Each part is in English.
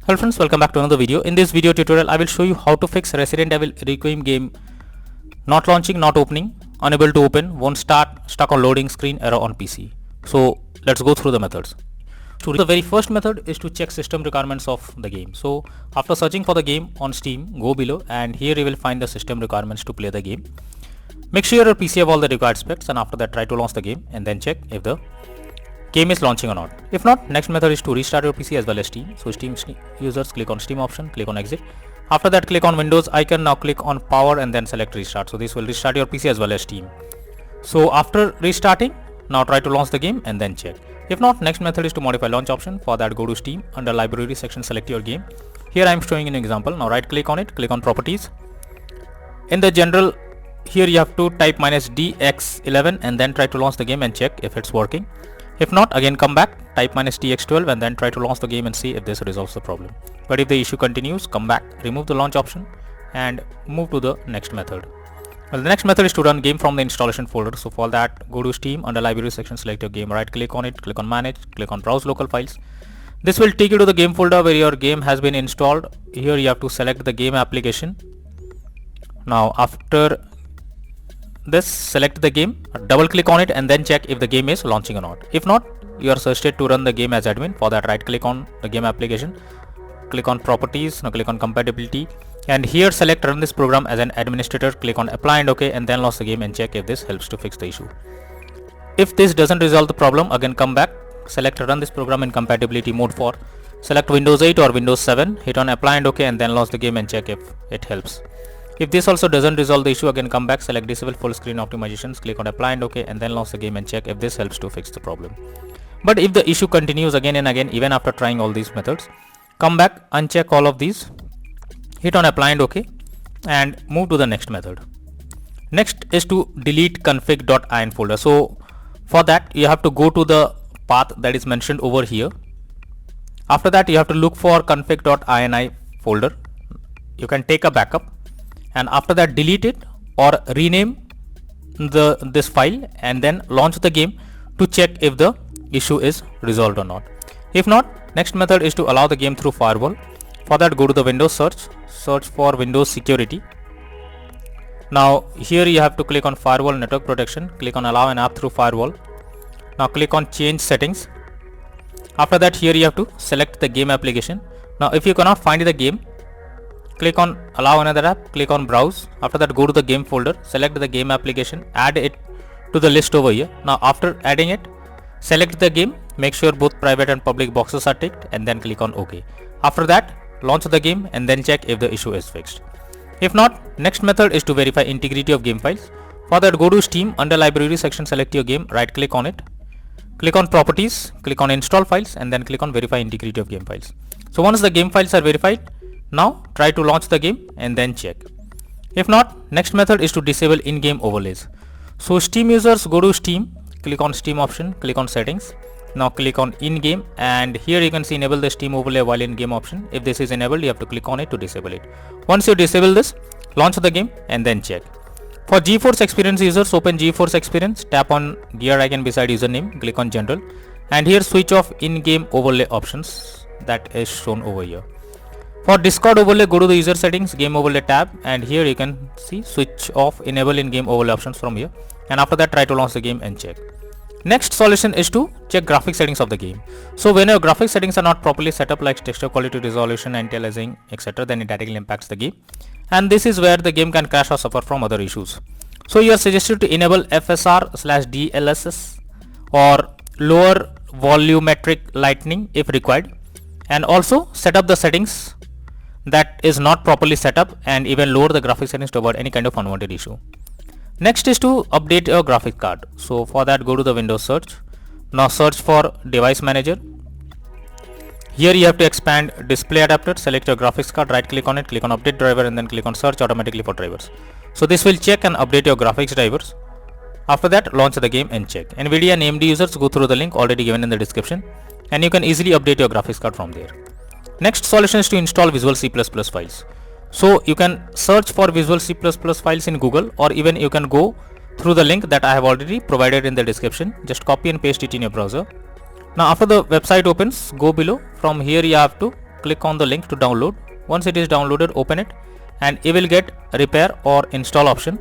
Hello friends, welcome back to another video. In this video tutorial, I will show you how to fix Resident Evil Requiem game not launching, not opening, unable to open, won't start, stuck on loading screen, error on PC. So let's go through the methods. So the very first method is to check system requirements of the game. So after searching for the game on Steam, go below and here you will find the system requirements to play the game. Make sure your PC have all the required specs and after that try to launch the game and then check if the game is launching or not. If not, next method is to restart your PC as well as Steam. So Steam users click on Steam option, click on exit. After that click on Windows icon, now click on power and then select restart. So this will restart your PC as well as Steam. So after restarting, now try to launch the game and then check. If not, next method is to modify launch option. For that go to Steam, under library section select your game. Here I am showing an example. Now right click on it, click on properties. In the general, here you have to type -dx11 and then try to launch the game and check if it's working. If not, again come back, type -dx12 and then try to launch the game and see if this resolves the problem. But if the issue continues, come back, remove the launch option and move to the next method. Well, the next method is to run game from the installation folder. So for that, go to Steam, under library section select your game, right click on it, click on manage, click on browse local files. This will take you to the game folder where your game has been installed. Here you have to select the game application. Now after this, select the game, double click on it and then check if the game is launching or not. If not, you are suggested to run the game as admin. For that, right click on the game application, click on properties, now click on compatibility and here select run this program as an administrator, click on apply and OK and then launch the game and check if this helps to fix the issue. If this doesn't resolve the problem, again come back, select run this program in compatibility mode for, select Windows 8 or Windows 7, hit on apply and OK and then launch the game and check if it helps. If this also doesn't resolve the issue, again come back, select disable full screen optimizations, click on apply and OK and then launch the game and check if this helps to fix the problem. But if the issue continues again and again, even after trying all these methods, come back, uncheck all of these, hit on apply and OK and move to the next method. Next is to delete config.in folder. So for that you have to go to the path that is mentioned over here. After that you have to look for config.ini folder. You can take a backup and after that delete it or rename this file and then launch the game to check if the issue is resolved or not. If not, next method is to allow the game through firewall. For that go to the Windows search for Windows security. Now here you have to click on firewall network protection, click on allow an app through firewall. Now click on change settings. After that here you have to select the game application. Now if you cannot find the game, click on allow another app, click on browse. After that go to the game folder, select the game application, add it to the list over here. Now after adding it, select the game, make sure both private and public boxes are ticked and then click on OK. After that launch the game and then check if the issue is fixed. If not, next method is to verify integrity of game files. For that go to Steam, under library section select your game, right click on it, click on properties, click on install files and then click on verify integrity of game files. So once the game files are verified, now try to launch the game and then check. If not, next method is to disable in-game overlays. So Steam users go to Steam, click on Steam option, click on settings. Now click on in-game and here you can see enable the Steam overlay while in-game option. If this is enabled, you have to click on it to disable it. Once you disable this, launch the game and then check. For GeForce Experience users, open GeForce Experience, tap on gear icon beside username, click on general and here switch off in-game overlay options that is shown over here. For Discord overlay, go to the user settings, game overlay tab and here you can see switch off enable in-game overlay options from here and after that try to launch the game and check. Next solution is to check graphic settings of the game. So when your graphic settings are not properly set up like texture quality, resolution, anti-aliasing, etc., then it directly impacts the game and this is where the game can crash or suffer from other issues. So you are suggested to enable FSR/DLSS or lower volumetric lighting if required and also set up the settings that is not properly set up and even lower the graphic settings to avoid any kind of unwanted issue. Next is to update your graphics card. So for that go to the Windows search. Now search for device manager. Here you have to expand display adapter, select your graphics card, right click on it, click on update driver and then click on search automatically for drivers. So this will check and update your graphics drivers. After that launch the game and check. NVIDIA and AMD users go through the link already given in the description and you can easily update your graphics card from there. Next solution is to install Visual C++ files. So you can search for Visual C++ files in Google or even you can go through the link that I have already provided in the description. Just copy and paste it in your browser. Now after the website opens, go below. From here you have to click on the link to download. Once it is downloaded, open it and you will get repair or install option.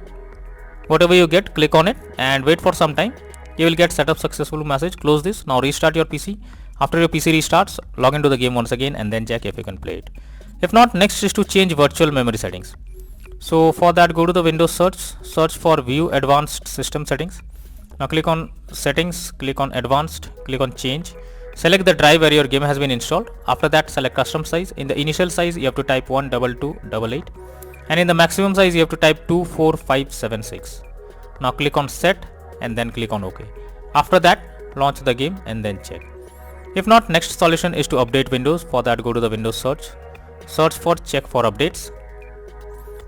Whatever you get, click on it and wait for some time. You will get setup successful message. Close this. Now restart your PC. After your PC restarts, log into the game once again and then check if you can play it. If not, next is to change virtual memory settings. So for that, go to the Windows search for View Advanced System Settings. Now click on Settings, click on Advanced, click on Change. Select the drive where your game has been installed. After that, select Custom Size. In the initial size, you have to type 12288, and in the maximum size, you have to type 24576. Now click on Set and then click on OK. After that, launch the game and then check. If not, next solution is to update Windows. For that, go to the Windows search for Check for Updates.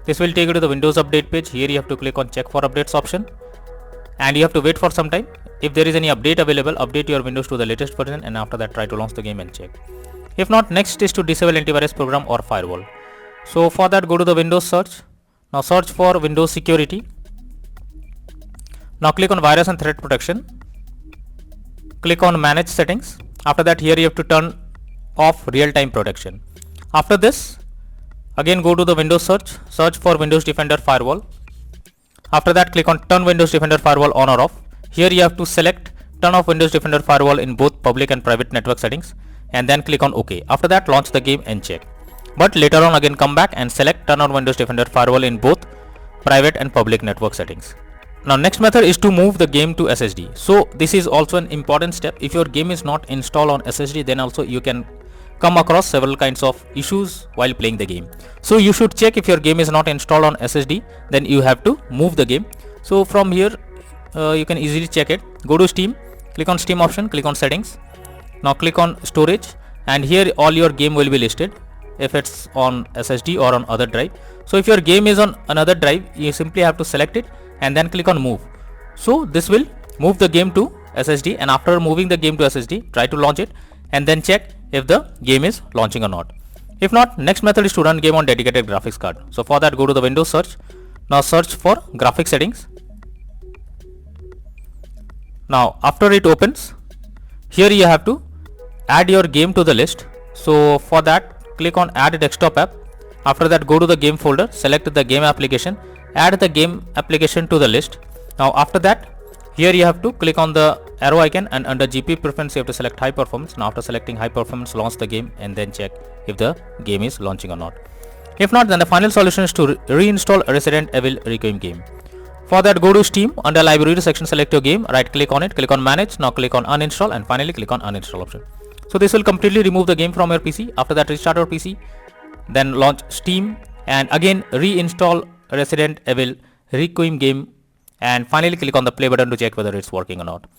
This will take you to the Windows Update page. Here you have to click on Check for Updates option and you have to wait for some time. If there is any update available, update your Windows to the latest version and after that try to launch the game and check. If not, next is to disable antivirus program or firewall. So for that, go to the Windows search. Now search for Windows Security. Now click on Virus and Threat Protection. Click on Manage Settings. After that, here you have to turn off real-time protection. After this, again go to the Windows search for Windows Defender Firewall. After that, click on Turn Windows Defender Firewall on or off. Here you have to select Turn off Windows Defender Firewall in both public and private network settings and then click on OK. After that, launch the game and check. But later on, again come back and select Turn on Windows Defender Firewall in both private and public network settings. Now next method is to move the game to SSD. So this is also an important step. If your game is not installed on SSD, then also you can come across several kinds of issues while playing the game. So you should check if your game is not installed on SSD, then you have to move the game. So from here you can easily check it. Go to Steam, click on Steam option, click on Settings. Now click on Storage and here all your game will be listed if it's on SSD or on other drive. So if your game is on another drive, you simply have to select it and then click on Move. So this will move the game to SSD and after moving the game to SSD, try to launch it and then check if the game is launching or not. If not, next method is to run game on dedicated graphics card. So for that, go to the Windows search. Now search for graphics settings. Now after it opens, here you have to add your game to the list. So for that, click on Add Desktop App. After that, go to the game folder, select the game application, add the game application to the list. Now after that, here you have to click on the arrow icon and under GPU preference you have to select high performance. Now after selecting high performance, launch the game and then check if the game is launching or not. If not, then the final solution is to reinstall Resident Evil Requiem game. For that, go to Steam, under library section select your game, right click on it, click on manage, now click on uninstall and finally click on uninstall option. So this will completely remove the game from your PC. After that, restart your PC, then launch Steam and again reinstall Resident Evil Requiem game and finally click on the play button to check whether it's working or not.